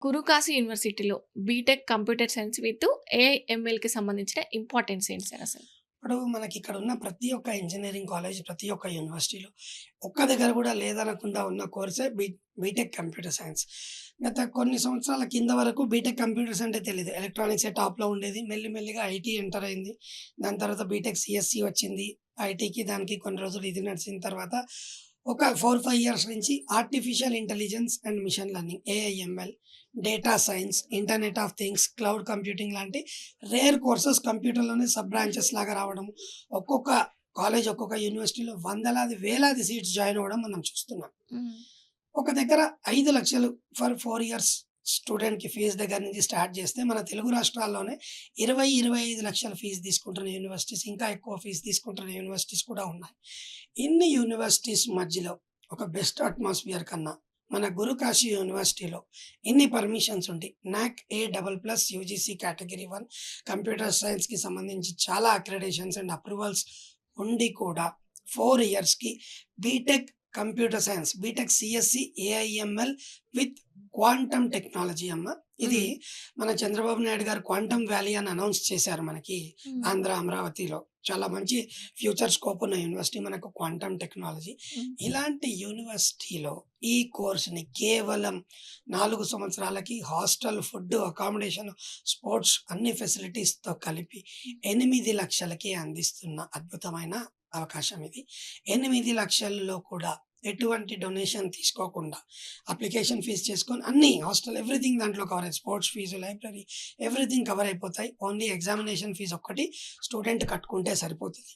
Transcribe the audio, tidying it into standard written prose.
గురుకాశీ యూనివర్సిటీలో B Tech computer science with AI, ఎంఎల్‌కి సంబంధించిన ఇంపార్టెన్స్ ఏంటి సార్ అసలు? ఇప్పుడు మనకిక్కడున్న ప్రతి ఒక్క ఇంజినీరింగ్ కాలేజ్, ప్రతి ఒక్క యూనివర్సిటీలో ఒక్క దగ్గర గూడా లేదనకుండా ఉన్న కోర్సే బీటెక్ కంప్యూటర్ సైన్స్. గత కొన్ని సంవత్సరాల కింద వరకు బీటెక్ కంప్యూటర్స్ అంటే తెలీదు. ఎలక్ట్రానిక్సే టాప్‌లో ఉండేది. మెల్లిమెల్లిగా ఐటీ ఎంటర్ అయింది. దాని తర్వాత బీటెక్ సీఎస్‌సి వచ్చింది. ఐటీకి దానికి కొన్ని రోజులు ఇది నడిచిన తర్వాత ఒక 4, 5 ఇయర్స్ నుంచి artificial intelligence and machine learning AIML, data science, internet of things, cloud computing లాంటి రేర్ కోర్సెస్ కంప్యూటర్‌లోనే సబ్ బ్రాంచెస్ లాగా రావడం. ఒక్కొక్క కాలేజ్, ఒక్కొక్క యూనివర్సిటీలో వందలాది, వేలాది సీట్స్ జాయిన్ అవ్వడం మనం చూస్తున్నాం. హ్మ్. ఒక దగ్గర 5,00,000 ఫర్ 4 ఇయర్స్ స్టూడెంట్‌కి ఫీజ్ దగ్గర నుంచి స్టార్ట్ చేస్తే, మన తెలుగు రాష్ట్రాల్లోనే 20, 25 లక్షల ఫీజ్ తీసుకుంటున్న యూనివర్సిటీస్, ఇంకా ఎక్కువ ఫీజ్ తీసుకుంటున్న యూనివర్సిటీస్ కూడా ఉన్నాయి. ఇన్ని యూనివర్సిటీస్ మధ్యలో ఒక బెస్ట్ అట్మాస్ఫియర్ కన్నా, మన గురు కాశీ యూనివర్సిటీలో ఇన్ని పర్మిషన్స్ ఉండి, NAAC A double plus UGC category 1 computer సైన్స్‌కి సంబంధించి చాలా అక్రిడేషన్స్ అండ్ అప్రూవల్స్ ఉండి కూడా 4 ఇయర్స్‌కి BTech computer science, BTech CSC AIML with quantum technology అమ్మ. ఇది హ్మ్. మన చంద్రబాబు నాయుడు గారు క్వాంటమ్ వ్యాలీ అని అనౌన్స్ చేశారు మనకి హ్మ్. ఆంధ్ర అమరావతిలో. చాలా మంచి ఫ్యూచర్ స్కోప్ ఉన్న యూనివర్సిటీ మనకు క్వాంటమ్ టెక్నాలజీ. హ్మ్. ఇలాంటి యూనివర్సిటీలో ఈ కోర్స్‌ని కేవలం 4 సంవత్సరాలకి హాస్టల్, ఫుడ్, అకామిడేషన్, స్పోర్ట్స్ అన్ని ఫెసిలిటీస్‌తో కలిపి 8,00,000కే అందిస్తున్న అద్భుతమైన అవకాశం ఇది. 8,00,000లో కూడా ఎటువంటి డొనేషన్ తీసుకోకుండా అప్లికేషన్ ఫీజ్ చేసుకొని అన్నీ హాస్టల్ ఎవ్రీథింగ్ దాంట్లో కవర్ అయ్యి sports fees, library everything cover అయిపోతాయి. ఓన్లీ ఎగ్జామినేషన్ ఫీజ్ ఒక్కటి స్టూడెంట్ కట్టుకుంటే సరిపోతది.